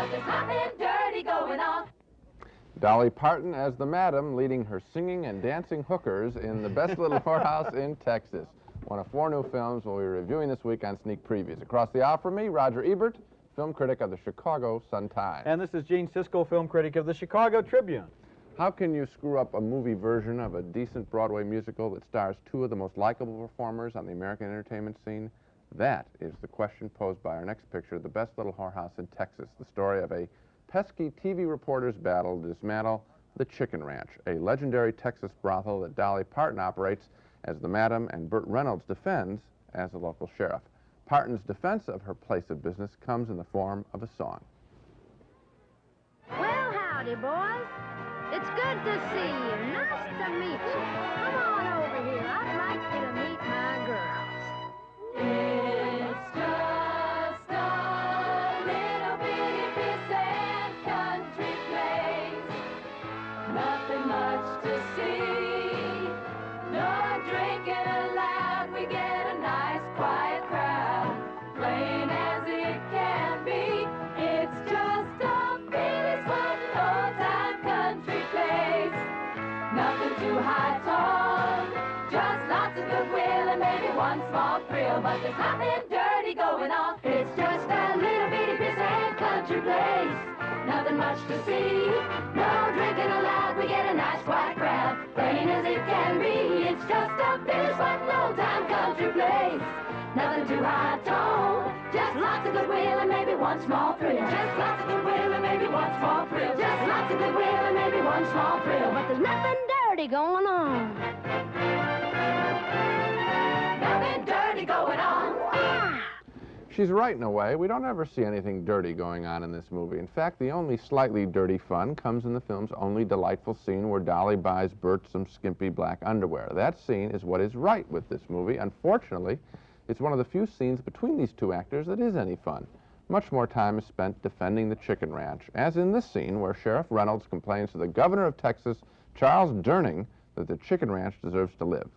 but there's nothing dirty going on. Dolly Parton as the Madam, leading her singing and dancing hookers in The Best Little Whorehouse in Texas. One of 4 new films we'll be reviewing this week on Sneak Previews. Across the aisle from me, Roger Ebert, film critic of the Chicago Sun-Times. And this is Gene Siskel, film critic of the Chicago Tribune. How can you screw up a movie version of a decent Broadway musical that stars 2 of the most likable performers on the American entertainment scene? That is the question posed by our next picture, The Best Little Whorehouse in Texas, the story of a pesky TV reporter's battle to dismantle the Chicken Ranch, a legendary Texas brothel that Dolly Parton operates as the Madam and Burt Reynolds defends as the local sheriff. Parton's defense of her place of business comes in the form of a song. Well, howdy, boys. It's good to see you. Nice to meet you. Come on over here. I'd like you to meet my girls. It's just a little bitty pissant country place. Nothing much to see. No drinking allowed. We get a nice quiet crowd. Plain as it can be. It's just a really fun old-time country place. Nothing too high tone. Just lots of goodwill and maybe one small thrill. But there's nothing dirty going on. It's just a little bitty pissant country place. Nothing much to see. No drinking allowed. We get a nice quiet crowd. Plain as it can be. It's just a really fun old-time country place. Nothing too high tone. Just lots of goodwill and maybe one small thrill. Just lots of goodwill and maybe one small thrill. Just lots of goodwill and maybe one small thrill. But there's nothing dirty going on. Nothing dirty going on. She's right in a way. We don't ever see anything dirty going on in this movie. In fact, the only slightly dirty fun comes in the film's only delightful scene where Dolly buys Bert some skimpy black underwear. That scene is what is right with this movie. Unfortunately, it's one of the few scenes between these 2 actors that is any fun. Much more time is spent defending the Chicken Ranch, as in this scene where Sheriff Reynolds complains to the governor of Texas, Charles Durning, that the Chicken Ranch deserves to live.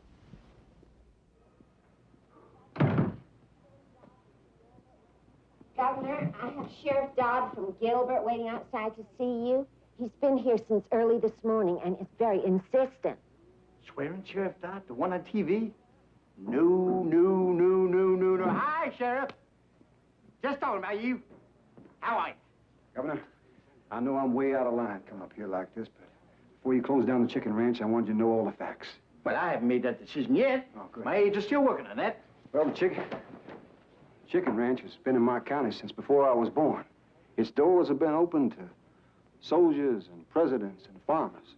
Governor, I have Sheriff Dodd from Gilbert waiting outside to see you. He's been here since early this morning and is very insistent. Swearing Sheriff Dodd, the one on TV? No. Hi, Sheriff. Just talking about you. How are you? Governor, I know I'm way out of line coming up here like this, but before you close down the Chicken Ranch, I wanted you to know all the facts. Well, I haven't made that decision yet. Oh, good. My agent's still working on that. Well, the Chicken Ranch has been in my county since before I was born. Its doors have been open to soldiers and presidents and farmers,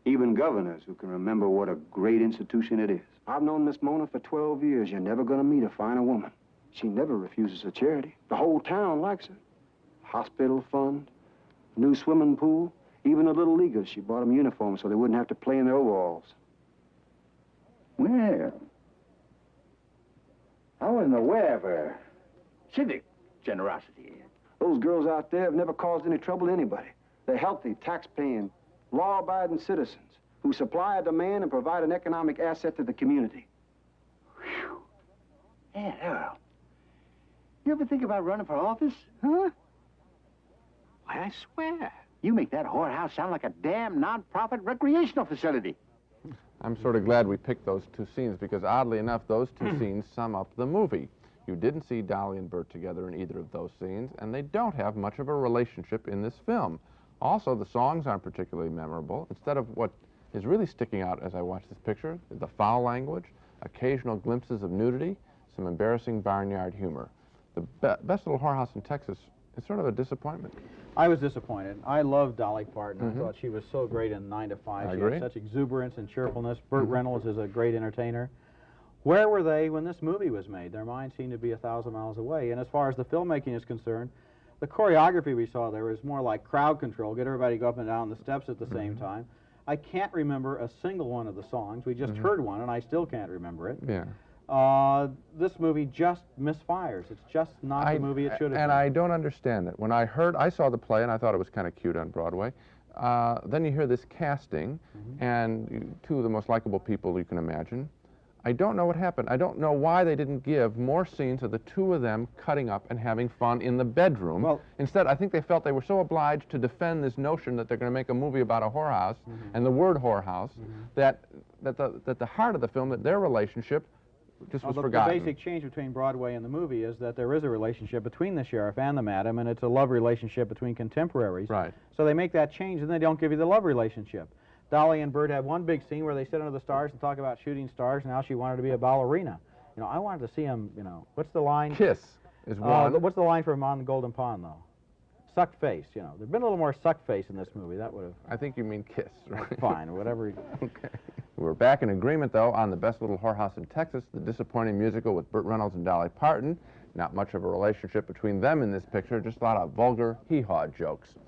even governors who can remember what a great institution it is. I've known Miss Mona for 12 years. You're never going to meet a finer woman. She never refuses a charity. The whole town likes her. Hospital fund, new swimming pool, even the little leaguers. She bought them uniforms so they wouldn't have to play in their overalls. Well, I wasn't aware of her civic generosity. Those girls out there have never caused any trouble to anybody. They're healthy, tax-paying, law-abiding citizens who supply a demand and provide an economic asset to the community. Whew. Yeah, Earl. You ever think about running for office? Huh? Why, I swear, you make that whorehouse sound like a damn non-profit recreational facility. I'm sort of glad we picked those 2 scenes because, oddly enough, those 2 scenes sum up the movie. You didn't see Dolly and Bert together in either of those scenes, and they don't have much of a relationship in this film. Also, the songs aren't particularly memorable. Instead of what is really sticking out as I watch this picture, the foul language, occasional glimpses of nudity, some embarrassing barnyard humor. The Best Little Whorehouse in Texas is sort of a disappointment. I was disappointed. I loved Dolly Parton. I thought she was so great in 9 to 5. I She agree. had such exuberance and cheerfulness. Burt Reynolds is a great entertainer. Where were they when this movie was made? Their minds seemed to be 1,000 miles away. And as far as the filmmaking is concerned, the choreography we saw there was more like crowd control, get everybody to go up and down the steps at the same time. I can't remember a single one of the songs. We just heard one, and I still can't remember it. Yeah. This movie just misfires. It's just not the movie it should have been. And I don't understand it. When I saw the play, and I thought it was kind of cute on Broadway. Then you hear this casting, and 2 of the most likable people you can imagine. I don't know what happened. I don't know why they didn't give more scenes of the two of them cutting up and having fun in the bedroom. Well, instead, I think they felt they were so obliged to defend this notion that they're going to make a movie about a whorehouse and the word whorehouse that the heart of the film, that their relationship just was forgotten. The basic change between Broadway and the movie is that there is a relationship between the sheriff and the madam, and it's a love relationship between contemporaries. Right. So they make that change, and they don't give you the love relationship. Dolly and Bert have one big scene where they sit under the stars and talk about shooting stars, and how she wanted to be a ballerina. You know, I wanted to see them, you know, what's the line? Kiss is one. What's the line from On the Golden Pond, though? Suck face, you know. There'd been a little more suck face in this movie. That would have... I think you mean kiss, right? Fine, whatever. Okay. We're back in agreement, though, on The Best Little Whorehouse in Texas, the disappointing musical with Burt Reynolds and Dolly Parton. Not much of a relationship between them in this picture, just a lot of vulgar hee-haw jokes.